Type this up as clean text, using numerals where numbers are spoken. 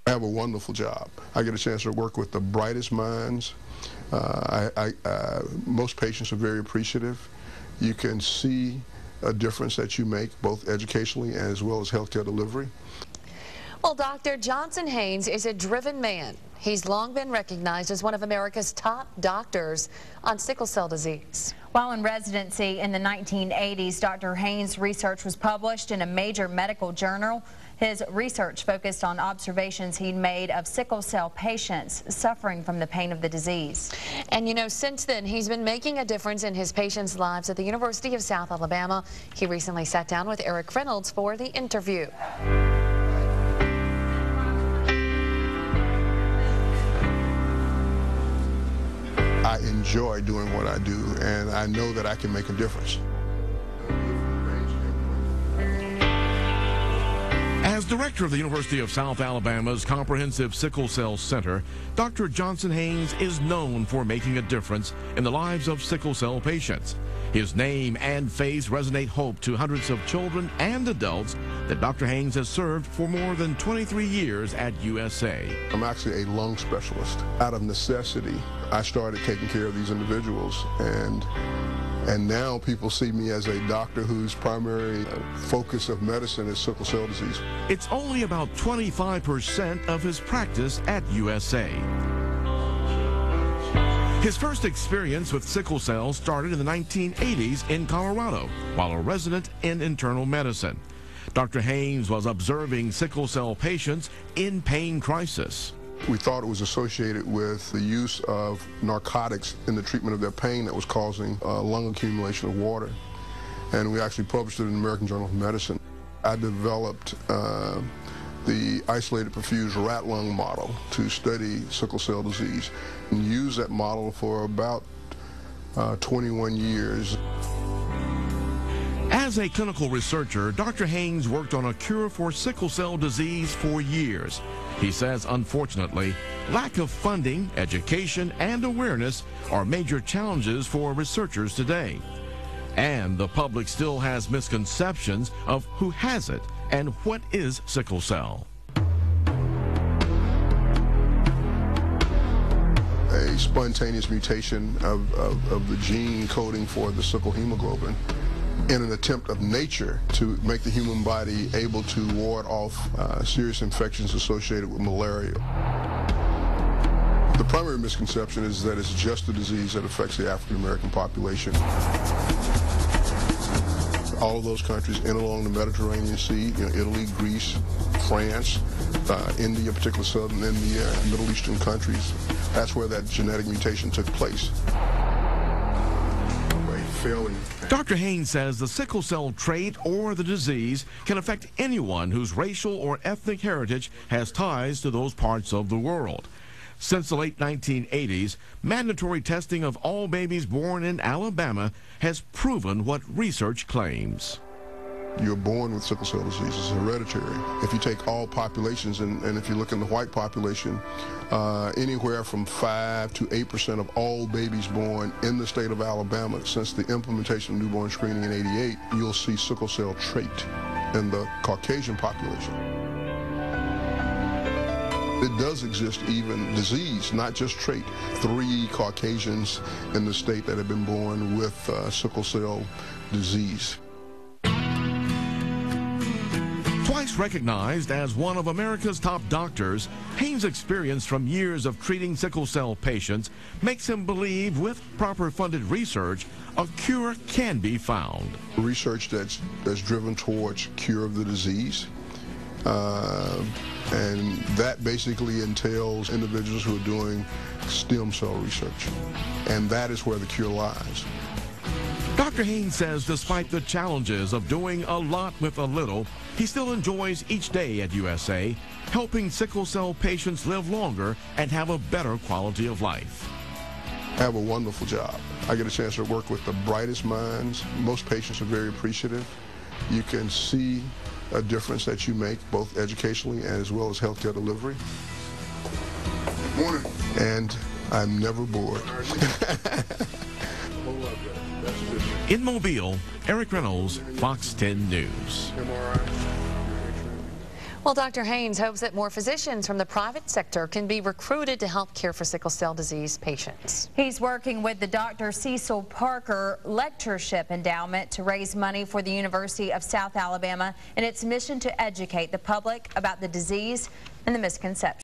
I have a wonderful job. I get a chance to work with the brightest minds. Most patients are very appreciative. You can see a difference that you make, both educationally as well as healthcare delivery. Well, Dr. Johnson Haynes is a driven man. He's long been recognized as one of America's top doctors on sickle cell disease. While in residency in the 1980s, Dr. Haynes' research was published in a major medical journal. His research focused on observations he'd made of sickle cell patients suffering from the pain of the disease. And you know, since then, he's been making a difference in his patients' lives at the University of South Alabama. He recently sat down with Eric Reynolds for the interview. I enjoy doing what I do, and I know that I can make a difference. As director of the University of South Alabama's Comprehensive Sickle Cell Center, Dr. Johnson Haynes is known for making a difference in the lives of sickle cell patients. His name and face resonate hope to hundreds of children and adults that Dr. Haynes has served for more than 23 years at USA. I'm actually a lung specialist. Out of necessity, I started taking care of these individuals, and now people see me as a doctor whose primary focus of medicine is sickle cell disease. It's only about 25% of his practice at USA. His first experience with sickle cell started in the 1980s in Colorado while a resident in internal medicine. Dr. Haynes was observing sickle cell patients in pain crisis. We thought it was associated with the use of narcotics in the treatment of their pain that was causing lung accumulation of water. And we actually published it in the American Journal of Medicine. I developed the isolated perfused rat lung model to study sickle cell disease and used that model for about 21 years. As a clinical researcher, Dr. Haynes worked on a cure for sickle cell disease for years. He says, unfortunately, lack of funding, education, and awareness are major challenges for researchers today. And the public still has misconceptions of who has it and what is sickle cell. A spontaneous mutation of the gene coding for the sickle hemoglobin in an attempt of nature to make the human body able to ward off serious infections associated with malaria. The primary misconception is that it's just a disease that affects the African American population. All of those countries in along the Mediterranean Sea, Italy, Greece, France, India, particularly southern India, and Middle Eastern countries, that's where that genetic mutation took place. Dr. Haynes says the sickle cell trait or the disease can affect anyone whose racial or ethnic heritage has ties to those parts of the world. Since the late 1980s, mandatory testing of all babies born in Alabama has proven what research claims. You're born with sickle cell disease. It's hereditary. If you take all populations, and if you look in the white population, anywhere from 5 to 8% of all babies born in the state of Alabama since the implementation of newborn screening in '88, you'll see sickle cell trait in the Caucasian population. It does exist even disease, not just trait. 3 Caucasians in the state that have been born with sickle cell disease. Twice recognized as one of America's top doctors, Haynes' experience from years of treating sickle cell patients makes him believe with proper funded research, a cure can be found. Research that's driven towards cure of the disease. And that basically entails individuals who are doing stem cell research. And that is where the cure lies. Dr. Haynes says despite the challenges of doing a lot with a little, he still enjoys each day at USA, helping sickle cell patients live longer and have a better quality of life. I have a wonderful job. I get a chance to work with the brightest minds. Most patients are very appreciative. You can see a difference that you make, both educationally as well as healthcare delivery. Good morning. And I'm never bored. In Mobile, Eric Reynolds, Fox 10 News. Well, Dr. Haynes hopes that more physicians from the private sector can be recruited to help care for sickle cell disease patients. He's working with the Dr. Cecil Parker Lectureship Endowment to raise money for the University of South Alabama in its mission to educate the public about the disease and the misconceptions.